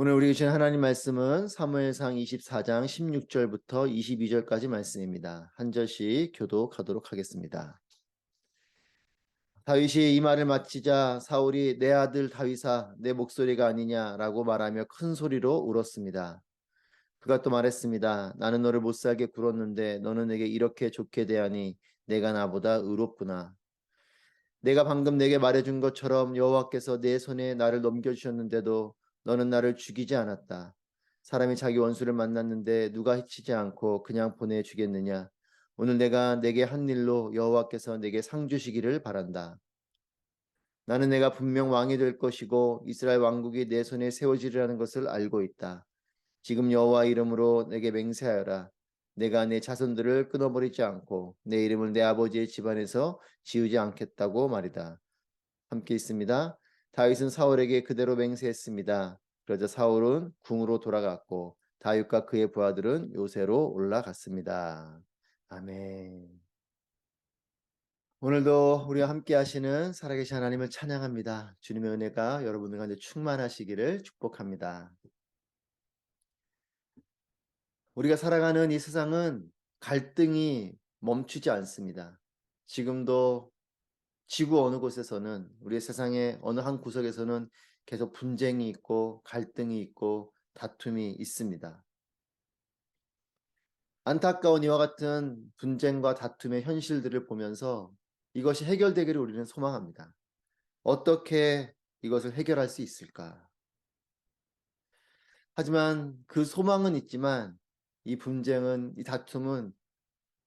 오늘 우리 주신 하나님 말씀은 사무엘상 24장 16절부터 22절까지 말씀입니다. 한 절씩 교독하도록 하겠습니다. 다윗이 이 말을 마치자 사울이 내 아들 다윗아 내 목소리가 아니냐라고 말하며 큰 소리로 울었습니다. 그가 또 말했습니다. 나는 너를 못살게 굴었는데 너는 내게 이렇게 좋게 대하니 내가 나보다 의롭구나. 내가 방금 내게 말해준 것처럼 여호와께서 내 손에 나를 넘겨주셨는데도 너는 나를 죽이지 않았다. 사람이 자기 원수를 만났는데 누가 해치지 않고 그냥 보내주겠느냐. 오늘 내가 내게 한 일로 여호와께서 내게 상 주시기를 바란다. 나는 내가 분명 왕이 될 것이고 이스라엘 왕국이 내 손에 세워지리라는 것을 알고 있다. 지금 여호와 이름으로 내게 맹세하여라. 내가 내 자손들을 끊어버리지 않고 내 이름을 내 아버지의 집안에서 지우지 않겠다고 말이다. 함께 있습니다. 다윗은 사울에게 그대로 맹세했습니다. 그러자 사울은 궁으로 돌아갔고 다윗과 그의 부하들은 요새로 올라갔습니다. 아멘. 오늘도 우리와 함께 하시는 살아계신 하나님을 찬양합니다. 주님의 은혜가 여러분들 가운데 충만하시기를 축복합니다. 우리가 살아가는 이 세상은 갈등이 멈추지 않습니다. 지금도 지구 어느 곳에서는 우리의 세상의 어느 한 구석에서는 계속 분쟁이 있고 갈등이 있고 다툼이 있습니다. 안타까운 이와 같은 분쟁과 다툼의 현실들을 보면서 이것이 해결되기를 우리는 소망합니다. 어떻게 이것을 해결할 수 있을까? 하지만 그 소망은 있지만 이 분쟁은, 이 다툼은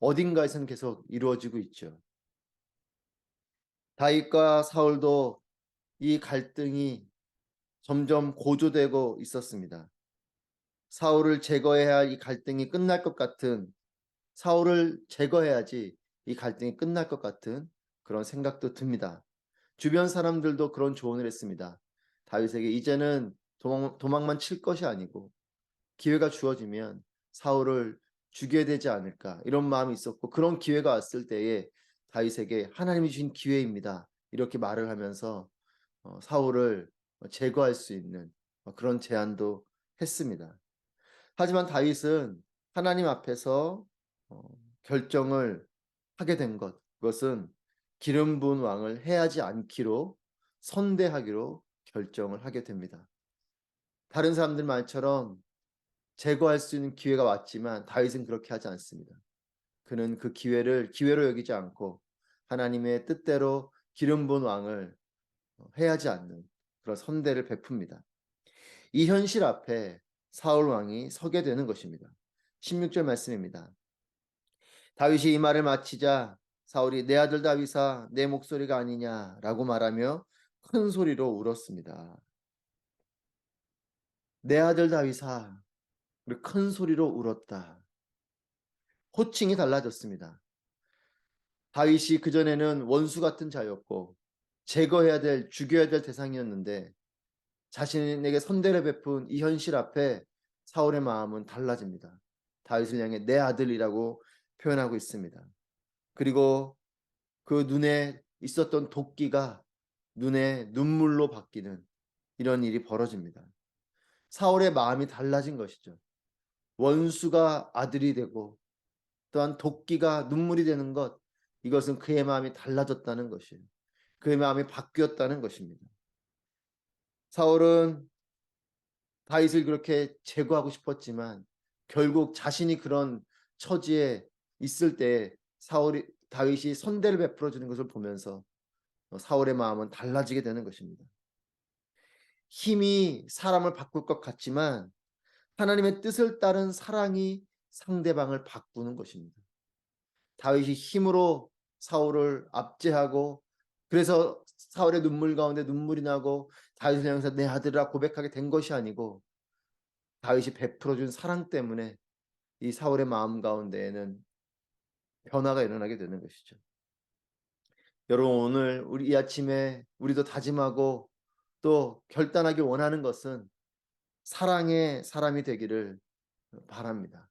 어딘가에서는 계속 이루어지고 있죠. 다윗과 사울도 이 갈등이 점점 고조되고 있었습니다. 사울을 제거해야 할 이 갈등이 끝날 것 같은, 사울을 제거해야지 이 갈등이 끝날 것 같은 그런 생각도 듭니다. 주변 사람들도 그런 조언을 했습니다. 다윗에게 이제는 도망만 칠 것이 아니고 기회가 주어지면 사울을 죽여야 되지 않을까 이런 마음이 있었고, 그런 기회가 왔을 때에 다윗에게 하나님이 주신 기회입니다 이렇게 말을 하면서 사울을 제거할 수 있는 그런 제안도 했습니다. 하지만 다윗은 하나님 앞에서 어, 결정을 하게 된 것, 그것은 기름 부은 왕을 해하지 않기로 선대하기로 결정을 하게 됩니다. 다른 사람들 말처럼 제거할 수 있는 기회가 왔지만 다윗은 그렇게 하지 않습니다. 그는 그 기회를 기회로 여기지 않고 하나님의 뜻대로 기름 부은 왕을 해하지 않는 그런 선대를 베풉니다. 이 현실 앞에 사울 왕이 서게 되는 것입니다. 16절 말씀입니다. 다윗이 이 말을 마치자 사울이 내 아들 다윗아 내 목소리가 아니냐라고 말하며 큰 소리로 울었습니다. 내 아들 다윗아, 큰 소리로 울었다. 호칭이 달라졌습니다. 다윗이 그전에는 원수 같은 자였고 제거해야 될, 죽여야 될 대상이었는데 자신에게 선대를 베푼 이 현실 앞에 사울의 마음은 달라집니다. 다윗을 향해 내 아들이라고 표현하고 있습니다. 그리고 그 눈에 있었던 도끼가 눈에 눈물로 바뀌는 이런 일이 벌어집니다. 사울의 마음이 달라진 것이죠. 원수가 아들이 되고 또한 도끼가 눈물이 되는 것, 이것은 그의 마음이 달라졌다는 것이에요. 그의 마음이 바뀌었다는 것입니다. 사울은 다윗을 그렇게 제거하고 싶었지만 결국 자신이 그런 처지에 있을 때 다윗이 선대를 베풀어 주는 것을 보면서 사울의 마음은 달라지게 되는 것입니다. 힘이 사람을 바꿀 것 같지만 하나님의 뜻을 따른 사랑이 상대방을 바꾸는 것입니다. 다윗이 힘으로 사울을 압제하고 그래서 사울의 눈물 가운데 눈물이 나고 다윗을 향해서 내 아들이라 고백하게 된 것이 아니고 다윗이 베풀어준 사랑 때문에 이 사울의 마음 가운데에는 변화가 일어나게 되는 것이죠. 여러분, 오늘 우리 이 아침에 우리도 다짐하고 또 결단하기 원하는 것은 사랑의 사람이 되기를 바랍니다.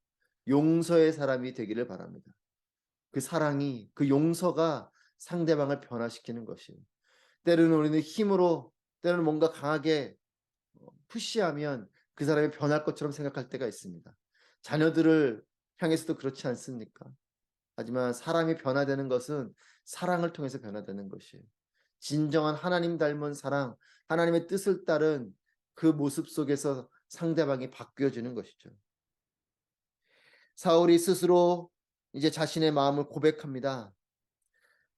용서의 사람이 되기를 바랍니다. 그 사랑이, 그 용서가 상대방을 변화시키는 것이에요. 때로는 우리는 힘으로, 때로는 뭔가 강하게 푸시하면 그 사람이 변할 것처럼 생각할 때가 있습니다. 자녀들을 향해서도 그렇지 않습니까? 하지만 사람이 변화되는 것은 사랑을 통해서 변화되는 것이에요. 진정한 하나님 닮은 사랑, 하나님의 뜻을 따른 그 모습 속에서 상대방이 바뀌어지는 것이죠. 사울이 스스로 이제 자신의 마음을 고백합니다.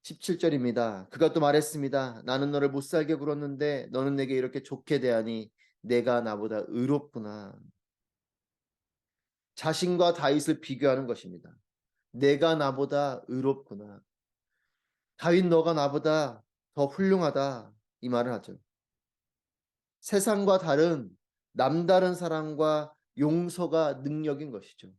17절입니다. 그가 또 말했습니다. 나는 너를 못살게 굴었는데 너는 내게 이렇게 좋게 대하니 내가 나보다 의롭구나. 자신과 다윗을 비교하는 것입니다. 내가 나보다 의롭구나. 다윗 너가 나보다 더 훌륭하다. 이 말을 하죠. 세상과 다른 남다른 사랑과 용서가 능력인 것이죠.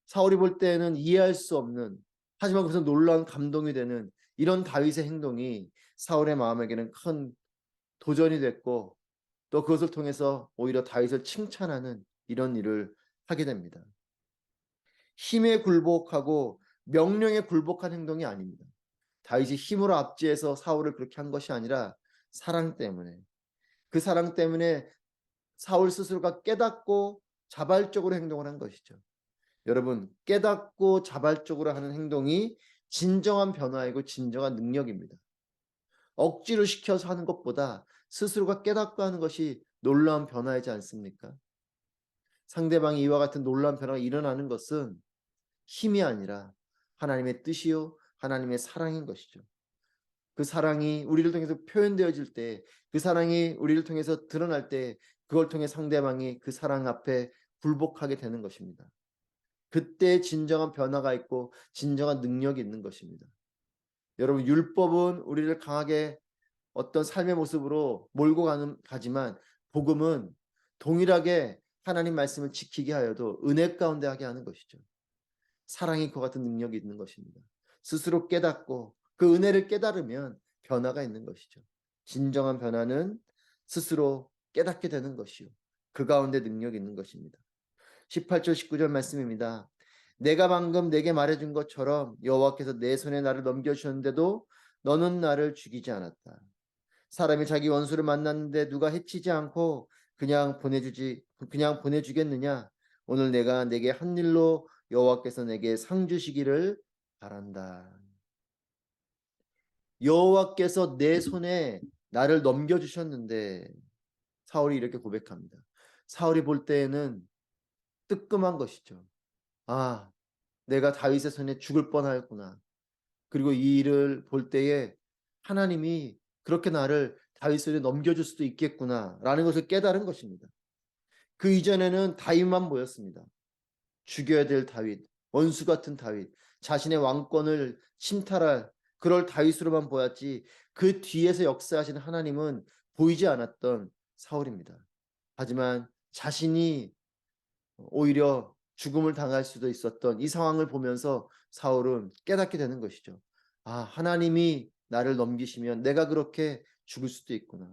사울이 볼 때에는 이해할 수 없는, 하지만 그것은 놀라운 감동이 되는 이런 다윗의 행동이 사울의 마음에게는 큰 도전이 됐고, 또 그것을 통해서 오히려 다윗을 칭찬하는 이런 일을 하게 됩니다. 힘에 굴복하고 명령에 굴복한 행동이 아닙니다. 다윗이 힘으로 압제해서 사울을 그렇게 한 것이 아니라 사랑 때문에, 그 사랑 때문에 사울 스스로가 깨닫고 자발적으로 행동을 한 것이죠. 여러분, 깨닫고 자발적으로 하는 행동이 진정한 변화이고 진정한 능력입니다. 억지로 시켜서 하는 것보다 스스로가 깨닫고 하는 것이 놀라운 변화이지 않습니까? 상대방이 이와 같은 놀라운 변화가 일어나는 것은 힘이 아니라 하나님의 뜻이요 하나님의 사랑인 것이죠. 그 사랑이 우리를 통해서 표현되어질 때, 그 사랑이 우리를 통해서 드러날 때, 그걸 통해 상대방이 그 사랑 앞에 굴복하게 되는 것입니다. 그때 진정한 변화가 있고 진정한 능력이 있는 것입니다. 여러분, 율법은 우리를 강하게 어떤 삶의 모습으로 몰고 가지만 복음은 동일하게 하나님 말씀을 지키게 하여도 은혜 가운데 하게 하는 것이죠. 사랑이 그와 같은 능력이 있는 것입니다. 스스로 깨닫고 그 은혜를 깨달으면 변화가 있는 것이죠. 진정한 변화는 스스로 깨닫게 되는 것이요. 그 가운데 능력이 있는 것입니다. 18절 19절 말씀입니다. 내가 방금 내게 말해준 것처럼 여호와께서 내 손에 나를 넘겨주셨는데도 너는 나를 죽이지 않았다. 사람이 자기 원수를 만났는데 누가 해치지 않고 그냥 보내주겠느냐? 오늘 내가 내게 한 일로 여호와께서 내게 상 주시기를 바란다. 여호와께서 내 손에 나를 넘겨주셨는데, 사울이 이렇게 고백합니다. 사울이 볼 때에는 뜨끔한 것이죠. 아, 내가 다윗의 손에 죽을 뻔하였구나. 그리고 이 일을 볼 때에 하나님이 그렇게 나를 다윗 손에 넘겨줄 수도 있겠구나라는 것을 깨달은 것입니다. 그 이전에는 다윗만 보였습니다. 죽여야 될 다윗, 원수 같은 다윗, 자신의 왕권을 침탈할 그럴 다윗으로만 보였지, 그 뒤에서 역사하시는 하나님은 보이지 않았던 사울입니다. 하지만 자신이 오히려 죽음을 당할 수도 있었던 이 상황을 보면서 사울은 깨닫게 되는 것이죠. 아, 하나님이 나를 넘기시면 내가 그렇게 죽을 수도 있구나.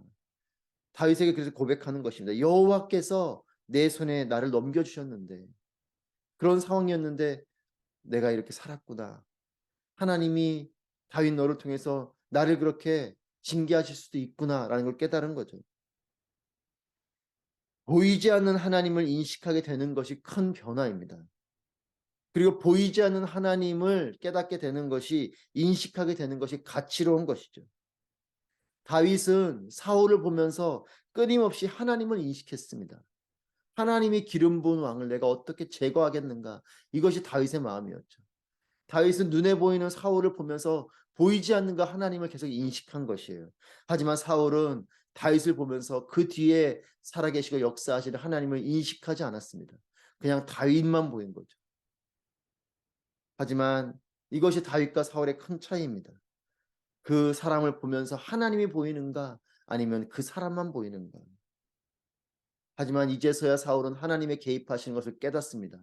다윗에게 그래서 고백하는 것입니다. 여호와께서 내 손에 나를 넘겨주셨는데, 그런 상황이었는데 내가 이렇게 살았구나. 하나님이 다윗 너를 통해서 나를 그렇게 징계하실 수도 있구나라는 걸 깨달은 거죠. 보이지 않는 하나님을 인식하게 되는 것이 큰 변화입니다. 그리고 보이지 않는 하나님을 깨닫게 되는 것이, 인식하게 되는 것이 가치로운 것이죠. 다윗은 사울을 보면서 끊임없이 하나님을 인식했습니다. 하나님이 기름 부은 왕을 내가 어떻게 제거하겠는가? 이것이 다윗의 마음이었죠. 다윗은 눈에 보이는 사울을 보면서 보이지 않는 그 하나님을 계속 인식한 것이에요. 하지만 사울은 다윗을 보면서 그 뒤에 살아계시고 역사하시는 하나님을 인식하지 않았습니다. 그냥 다윗만 보인 거죠. 하지만 이것이 다윗과 사울의 큰 차이입니다. 그 사람을 보면서 하나님이 보이는가, 아니면 그 사람만 보이는가. 하지만 이제서야 사울은 하나님의 개입하시는 것을 깨닫습니다.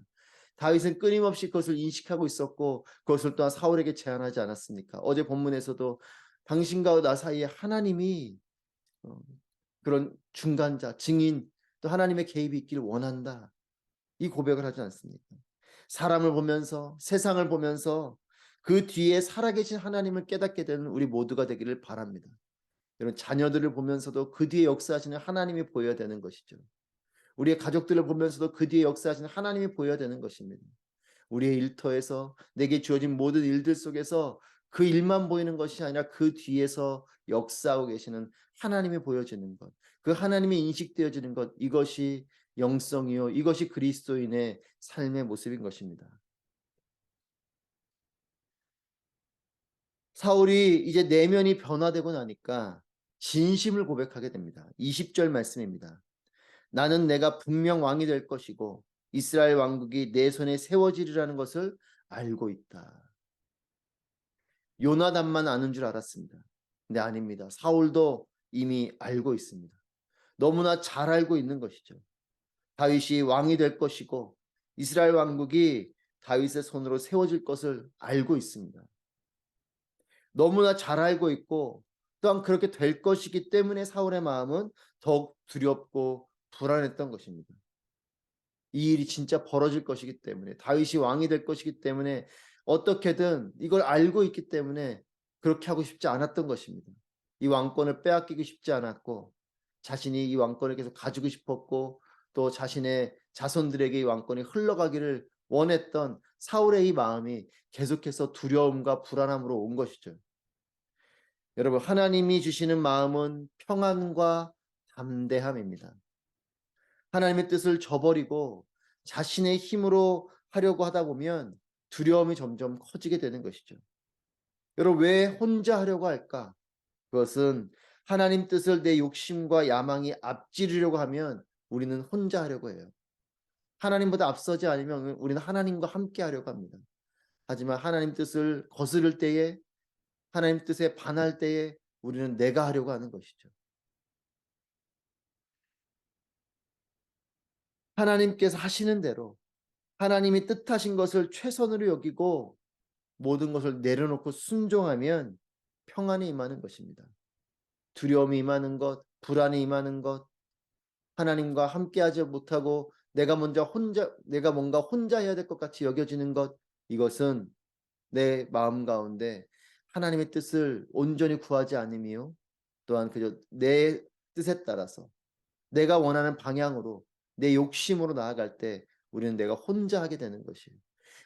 다윗은 끊임없이 그것을 인식하고 있었고 그것을 또한 사울에게 제안하지 않았습니까? 어제 본문에서도 당신과 나 사이에 하나님이 그런 중간자, 증인, 또 하나님의 개입이 있기를 원한다. 이 고백을 하지 않습니까? 사람을 보면서, 세상을 보면서 그 뒤에 살아계신 하나님을 깨닫게 되는 우리 모두가 되기를 바랍니다. 여러분, 자녀들을 보면서도 그 뒤에 역사하시는 하나님이 보여야 되는 것이죠. 우리의 가족들을 보면서도 그 뒤에 역사하시는 하나님이 보여야 되는 것입니다. 우리의 일터에서 내게 주어진 모든 일들 속에서 그 일만 보이는 것이 아니라 그 뒤에서 역사하고 계시는 하나님이 보여지는 것, 그 하나님이 인식되어지는 것, 이것이 영성이요, 이것이 그리스도인의 삶의 모습인 것입니다. 사울이 이제 내면이 변화되고 나니까 진심을 고백하게 됩니다. 20절 말씀입니다. 나는 내가 분명 왕이 될 것이고 이스라엘 왕국이 내 손에 세워지리라는 것을 알고 있다. 요나단만 아는 줄 알았습니다. 근데 아닙니다. 사울도 이미 알고 있습니다. 너무나 잘 알고 있는 것이죠. 다윗이 왕이 될 것이고 이스라엘 왕국이 다윗의 손으로 세워질 것을 알고 있습니다. 너무나 잘 알고 있고 또한 그렇게 될 것이기 때문에 사울의 마음은 더욱 두렵고 불안했던 것입니다. 이 일이 진짜 벌어질 것이기 때문에, 다윗이 왕이 될 것이기 때문에, 어떻게든 이걸 알고 있기 때문에 그렇게 하고 싶지 않았던 것입니다. 이 왕권을 빼앗기고 싶지 않았고 자신이 이 왕권을 계속 가지고 싶었고 또 자신의 자손들에게 이 왕권이 흘러가기를 원했던 사울의 이 마음이 계속해서 두려움과 불안함으로 온 것이죠. 여러분, 하나님이 주시는 마음은 평안과 담대함입니다. 하나님의 뜻을 저버리고 자신의 힘으로 하려고 하다 보면 두려움이 점점 커지게 되는 것이죠. 여러분, 왜 혼자 하려고 할까? 그것은 하나님 뜻을 내 욕심과 야망이 앞지르려고 하면 우리는 혼자 하려고 해요. 하나님보다 앞서지 않으면 우리는 하나님과 함께 하려고 합니다. 하지만 하나님 뜻을 거스를 때에, 하나님 뜻에 반할 때에 우리는 내가 하려고 하는 것이죠. 하나님께서 하시는 대로 하나님이 뜻하신 것을 최선으로 여기고 모든 것을 내려놓고 순종하면 평안이 임하는 것입니다. 두려움이 임하는 것, 불안이 임하는 것, 하나님과 함께하지 못하고 내가 뭔가 혼자 해야 될 것 같이 여겨지는 것, 이것은 내 마음 가운데 하나님의 뜻을 온전히 구하지 않음이요, 또한 그저 내 뜻에 따라서 내가 원하는 방향으로 내 욕심으로 나아갈 때 우리는 내가 혼자 하게 되는 것이에요.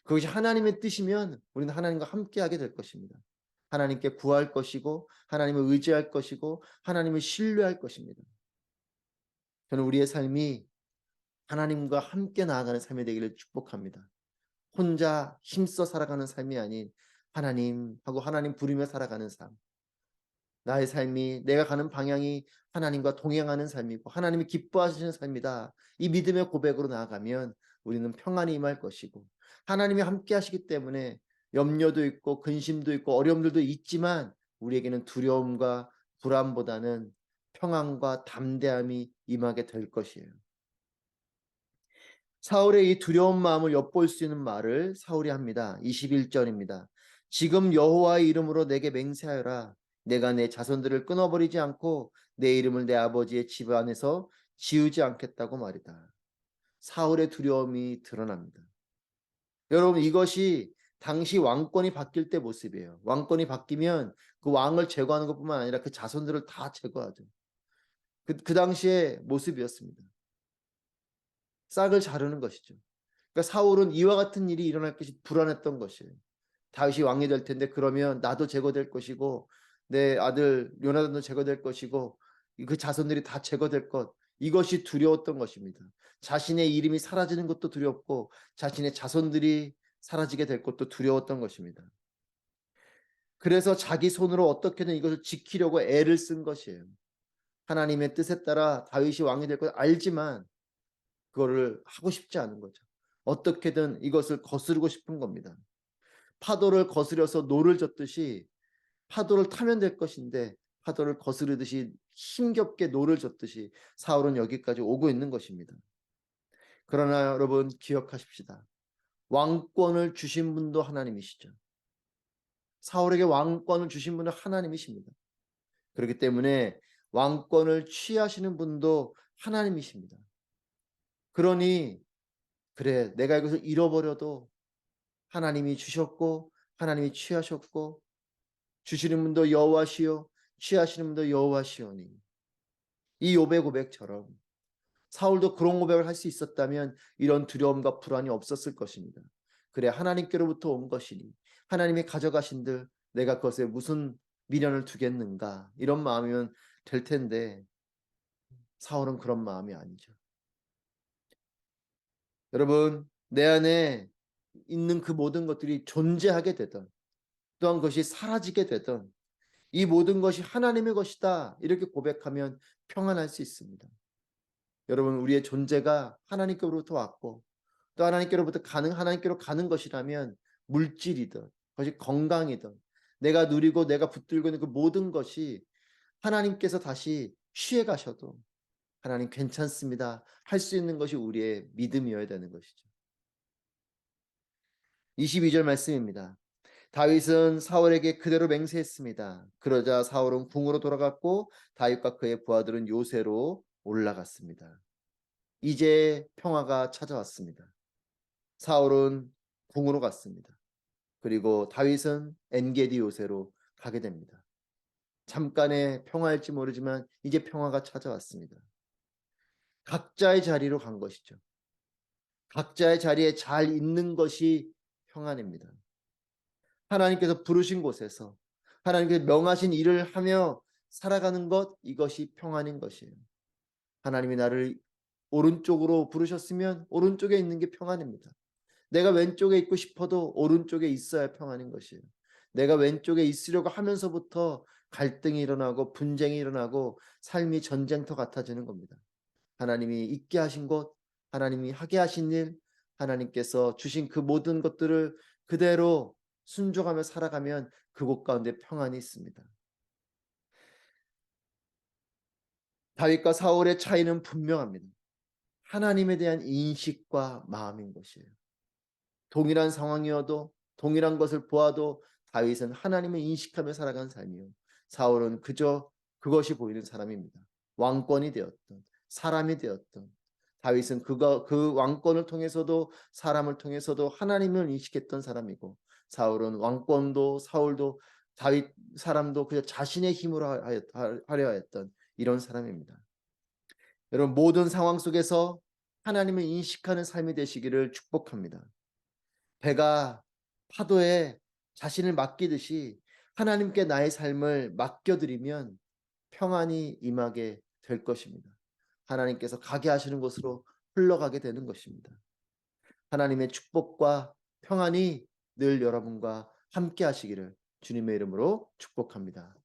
그것이 하나님의 뜻이면 우리는 하나님과 함께 하게 될 것입니다. 하나님께 구할 것이고 하나님을 의지할 것이고 하나님을 신뢰할 것입니다. 저는 우리의 삶이 하나님과 함께 나아가는 삶이 되기를 축복합니다. 혼자 힘써 살아가는 삶이 아닌 하나님하고 하나님 부르며 살아가는 삶. 나의 삶이, 내가 가는 방향이 하나님과 동행하는 삶이고 하나님이 기뻐하시는 삶이다. 이 믿음의 고백으로 나아가면 우리는 평안이 임할 것이고 하나님이 함께 하시기 때문에 염려도 있고 근심도 있고 어려움들도 있지만 우리에게는 두려움과 불안보다는 평안과 담대함이 임하게 될 것이에요. 사울의 이 두려운 마음을 엿볼 수 있는 말을 사울이 합니다. 21절입니다. 지금 여호와의 이름으로 내게 맹세하여라. 내가 내 자손들을 끊어버리지 않고 내 이름을 내 아버지의 집안에서 지우지 않겠다고 말이다. 사울의 두려움이 드러납니다. 여러분, 이것이 당시 왕권이 바뀔 때 모습이에요. 왕권이 바뀌면 그 왕을 제거하는 것뿐만 아니라 그 자손들을 다 제거하죠. 그 당시의 모습이었습니다. 싹을 자르는 것이죠. 그러니까 사울은 이와 같은 일이 일어날 것이 불안했던 것이에요. 다윗이 왕이 될 텐데 그러면 나도 제거될 것이고 내 아들 요나단도 제거될 것이고 그 자손들이 다 제거될 것, 이것이 두려웠던 것입니다. 자신의 이름이 사라지는 것도 두렵고 자신의 자손들이 사라지게 될 것도 두려웠던 것입니다. 그래서 자기 손으로 어떻게든 이것을 지키려고 애를 쓴 것이에요. 하나님의 뜻에 따라 다윗이 왕이 될 걸 알지만 그거를 하고 싶지 않은 거죠. 어떻게든 이것을 거스르고 싶은 겁니다. 파도를 거스려서 노를 젓듯이 파도를 타면 될 것인데 파도를 거스르듯이 힘겹게 노를 젓듯이 사울은 여기까지 오고 있는 것입니다. 그러나 여러분, 기억하십시다. 왕권을 주신 분도 하나님이시죠. 사울에게 왕권을 주신 분은 하나님이십니다. 그렇기 때문에 왕권을 취하시는 분도 하나님이십니다. 그러니 그래, 내가 이것을 잃어버려도 하나님이 주셨고 하나님이 취하셨고 주시는 분도 여호와시요 취하시는 분도 여호와시오니, 이 욥의 고백처럼 사울도 그런 고백을 할 수 있었다면 이런 두려움과 불안이 없었을 것입니다. 그래 하나님께로부터 온 것이니 하나님이 가져가신들 내가 그것에 무슨 미련을 두겠는가 이런 마음이면 될 텐데 사울은 그런 마음이 아니죠. 여러분 내 안에 있는 그 모든 것들이 존재하게 되던 또한 그것이 사라지게 되던 이 모든 것이 하나님의 것이다 이렇게 고백하면 평안할 수 있습니다. 여러분 우리의 존재가 하나님께로부터 왔고 또 하나님께로 가는 것이라면 물질이든 그것이 건강이든 내가 누리고 내가 붙들고 있는 그 모든 것이 하나님께서 다시 취해 가셔도 하나님 괜찮습니다. 할 수 있는 것이 우리의 믿음이어야 되는 것이죠. 22절 말씀입니다. 다윗은 사울에게 그대로 맹세했습니다. 그러자 사울은 궁으로 돌아갔고 다윗과 그의 부하들은 요새로 올라갔습니다. 이제 평화가 찾아왔습니다. 사울은 궁으로 갔습니다. 그리고 다윗은 엔게디 요새로 가게 됩니다. 잠깐의 평화일지 모르지만 이제 평화가 찾아왔습니다. 각자의 자리로 간 것이죠. 각자의 자리에 잘 있는 것이 평안입니다. 하나님께서 부르신 곳에서 하나님께서 명하신 일을 하며 살아가는 것 이것이 평안인 것이에요. 하나님이 나를 오른쪽으로 부르셨으면 오른쪽에 있는 게 평안입니다. 내가 왼쪽에 있고 싶어도 오른쪽에 있어야 평안인 것이에요. 내가 왼쪽에 있으려고 하면서부터 갈등이 일어나고 분쟁이 일어나고 삶이 전쟁터 같아지는 겁니다. 하나님이 있게 하신 곳, 하나님이 하게 하신 일, 하나님께서 주신 그 모든 것들을 그대로 순종하며 살아가면 그곳 가운데 평안이 있습니다. 다윗과 사울의 차이는 분명합니다. 하나님에 대한 인식과 마음인 것이에요. 동일한 상황이어도 동일한 것을 보아도 다윗은 하나님을 인식하며 살아간 삶이요. 사울은 그저 그것이 보이는 사람입니다. 왕권이 되었던 사람이 되었던 다윗은 그 왕권을 통해서도 사람을 통해서도 하나님을 인식했던 사람이고 사울은 왕권도 사울도 다윗 사람도 그저 자신의 힘으로 하려 했던 이런 사람입니다. 여러분 모든 상황 속에서 하나님을 인식하는 삶이 되시기를 축복합니다. 배가 파도에 자신을 맡기듯이 하나님께 나의 삶을 맡겨드리면 평안이 임하게 될 것입니다. 하나님께서 가게 하시는 곳으로 흘러가게 되는 것입니다. 하나님의 축복과 평안이 늘 여러분과 함께 하시기를 주님의 이름으로 축복합니다.